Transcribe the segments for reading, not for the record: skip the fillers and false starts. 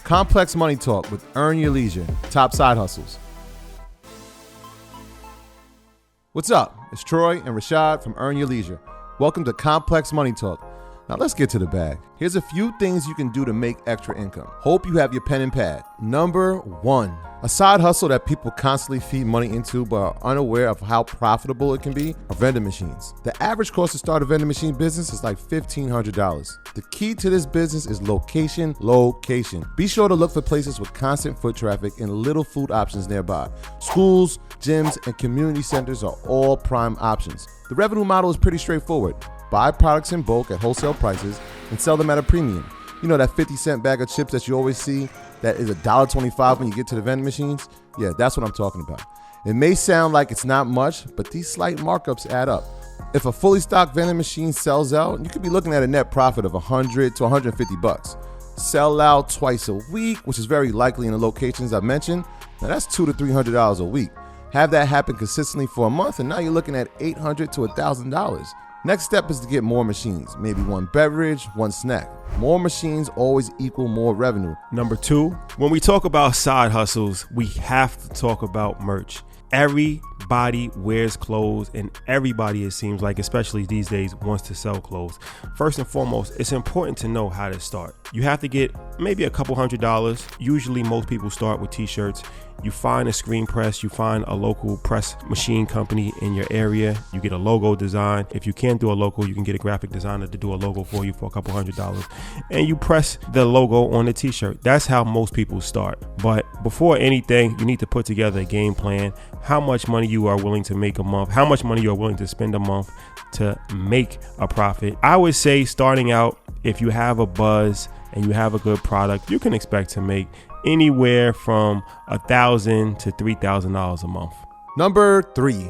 Complex Money Talk with Earn Your Leisure, top side hustles. What's up? It's Troy and Rashad from Earn Your Leisure. Welcome to Complex Money Talk. Now let's get to the bag. Here's a few things you can do to make extra income. Hope you have your pen and pad. Number 1, a side hustle that people constantly feed money into but are unaware of how profitable it can be are vending machines. The average cost to start a vending machine business is like $1,500. The key to this business is location. Be sure to look for places with constant foot traffic and little food options nearby. Schools, gyms, and community centers are all prime options. The revenue model is pretty straightforward. Buy products in bulk at wholesale prices and sell them at a premium. You know that 50-cent bag of chips that you always see that is $1.25 when you get to the vending machines? Yeah, that's what I'm talking about. It may sound like it's not much, but these slight markups add up. If a fully stocked vending machine sells out, you could be looking at a net profit of $100 to $150. Sell out twice a week, which is very likely in the locations I mentioned. Now that's $200 to $300 a week. Have that happen consistently for a month, and now you're looking at $800 to $1,000. Next step is to get more machines, maybe one beverage, one snack. More machines always equal more revenue. Number 2, when we talk about side hustles, we have to talk about merch. Everybody wears clothes, and everybody, it seems like, especially these days, wants to sell clothes. First and foremost, it's important to know how to start. You have to get maybe a couple $100. Usually most people start with t-shirts. You find a screen press, you find a local press machine company in your area, you get a logo design. If you can't do a logo, you can get a graphic designer to do a logo for you for a couple $100, and you press the logo on the t-shirt. That's how most people start. But before anything, you need to put together a game plan, how much money you are willing to make a month, how much money you are willing to spend a month to make a profit. I would say starting out, if you have a buzz and you have a good product, you can expect to make anywhere from $1,000 to $3,000 a month. Number 3.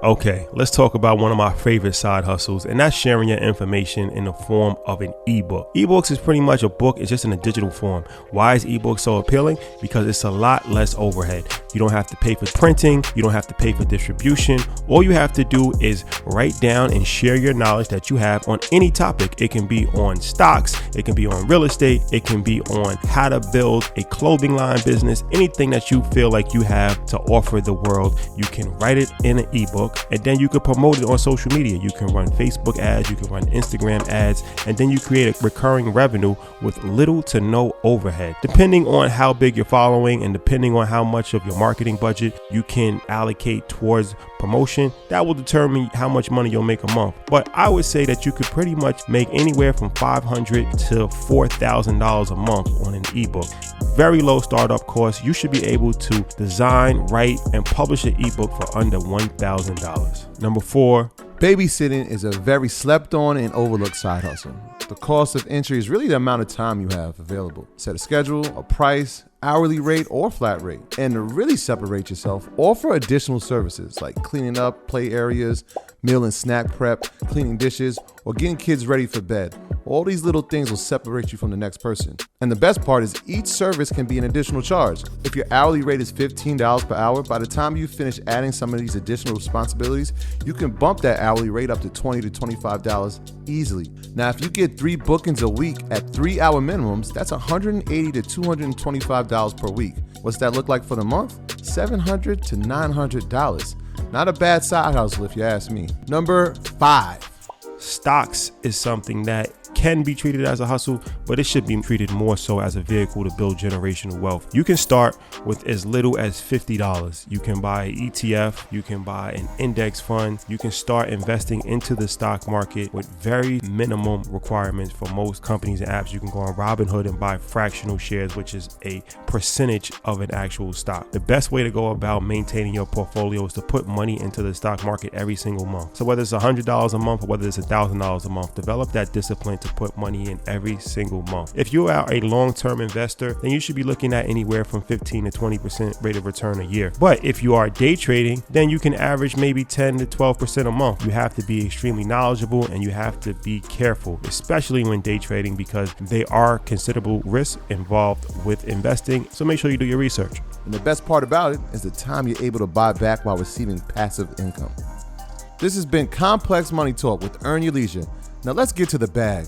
Okay, let's talk about one of my favorite side hustles, and that's sharing your information in the form of an ebook. Ebooks is pretty much a book, it's just in a digital form. Why is ebook so appealing? Because it's a lot less overhead. You don't have to pay for printing, you don't have to pay for distribution. All you have to do is write down and share your knowledge that you have on any topic. It can be on stocks, it can be on real estate, it can be on how to build a clothing line business, anything that you feel like you have to offer the world. You can write it in an ebook, and then you can promote it on social media. You can run Facebook ads, you can run Instagram ads, and then you create a recurring revenue with little to no overhead. Depending on how big you're following and depending on how much of your marketing budget you can allocate towards promotion, that will determine how much money you'll make a month. But I would say that you could pretty much make anywhere from $500 to $4,000 a month on an ebook. Very low startup cost. You should be able to design, write, and publish an ebook for under $1,000. Number 4, babysitting is a very slept on and overlooked side hustle. The cost of entry is really the amount of time you have available. Set a schedule, a price, hourly rate, or flat rate. And to really separate yourself, offer additional services like cleaning up play areas, meal and snack prep, cleaning dishes, or getting kids ready for bed. All these little things will separate you from the next person. And the best part is each service can be an additional charge. If your hourly rate is $15 per hour, by the time you finish adding some of these additional responsibilities, you can bump that hourly rate up to $20 to $25 easily. Now, if you get 3 bookings a week at 3-hour minimums, that's $180 to $225 per week. What's that look like for the month? $700 to $900. Not a bad side hustle if you ask me. Number 5. Stocks is something that can be treated as a hustle, but it should be treated more so as a vehicle to build generational wealth. You can start with as little as $50. You can buy an ETF, you can buy an index fund, you can start investing into the stock market with very minimum requirements for most companies and apps. You can go on Robinhood and buy fractional shares, which is a percentage of an actual stock. The best way to go about maintaining your portfolio is to put money into the stock market every single month. So whether it's $100 a month or whether it's $1,000 a month, develop that discipline to put money in every single month. If you are a long-term investor, then you should be looking at anywhere from 15 to 20% rate of return a year. But if you are day trading, then you can average maybe 10 to 12% a month. You have to be extremely knowledgeable and you have to be careful, especially when day trading, because there are considerable risks involved with investing. So make sure you do your research. And the best part about it is the time you're able to buy back while receiving passive income. This has been Complex Money Talk with Earn Your Leisure. Now let's get to the bag.